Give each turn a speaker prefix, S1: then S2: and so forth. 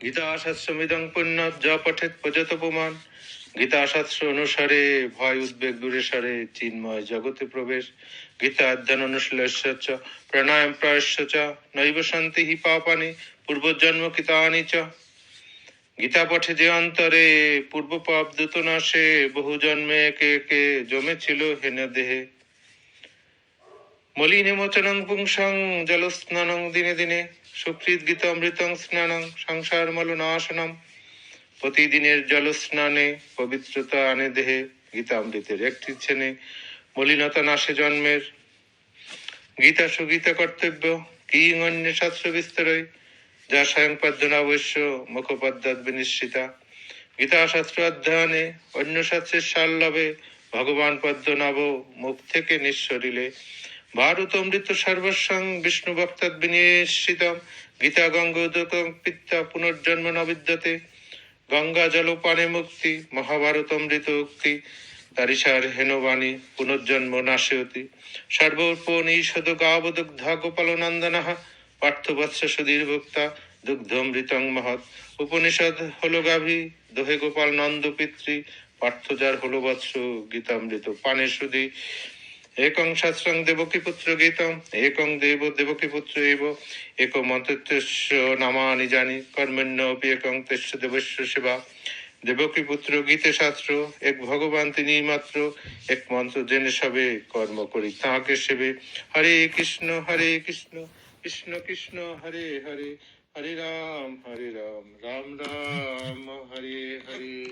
S1: গীতাশাস্ত্রমিদং পুণ্যৎ যা পঠেৎ পজত পুমাन्। গীতাশাস্ত্র অনুসারে ভয় উদ্বেগ দূরে সারে চিন্ময় জগতে প্রবেশ। গীতা অধ্যয়ন অনুশীলস্য চ প্রাণায়াম প্রায়শ্চ চ নৈব শান্তি হি পাপানি পূর্বজন্ম কৃতানি চ। গীতা পঠে যে অন্তরে পূর্ব পাপ দ্রুত নাশে, বহু জন্মে একে একে জমেছিল হেন দেহে। মলিনেমোচনং পুংসং জলস্নানং দিনে দিনে, সুকৃত গীতামৃতং স্নানং সংসার মলনাশনম। প্রতিদিনের জল স্নানে পবিত্রতা আনে দেহে, গীতামৃতের একটি ছেনে মলিনতা নাশে জন্মের। গীতা সুগীতা কর্তব্য কিং অন্য শাস্ত্র বিস্তরয়, যা স্বয়ং পদ্মনাবশ্য মুখপদ্মাৎ বিনিশ্চিতা। গীতা শাস্ত্র অধ্যয়নে অন্য শাস্ত্রের সার লবে, ভগবান পদ্মনাভ মুখ থেকে নিঃসরিলে। ভারতমৃত সর্বস্বং বিষ্ণু ভক্তাৎ বিনিশ্চিতম, গীতা গঙ্গোদকং পিত্তা পুনর্জন্ম ন বিদ্যতে। গঙ্গা জল পানে মুক্তি, মহাভারত অমৃত উক্তি, তারিসার হেনবাণী পুনর্জন্ম নাশয়তি। সর্বোপনিষদ গাবদুগ্ধা গোপাল নন্দনঃ, পার্থবৎস সুধীর ভোক্তা দুগ্ধমৃতং মহৎ। উপনিষদ হলো গাভী, দোহে গোপাল নন্দ পিতৃ, পার্থ যার হলো বৎস গীতামৃত পানে সুধী। একং শাস্ত্রং দেবকী পুত্র গীতম, একং দেব দেবকী পুত্র এব, এক মন্ত্রস্য নামানি জানি, কর্মণ্যপি একং তেস্য দেবস্য সেবা। দেবকী পুত্র গীতে শাস্ত্র, এক ভগবান তিনি মাত্র, এক মন্ত্র জেনে সবে কর্ম করি তাঁকে সেবে। হরে কৃষ্ণ কৃষ্ণ কৃষ্ণ হরে হরে, হরে রাম রাম রাম হরে হরে।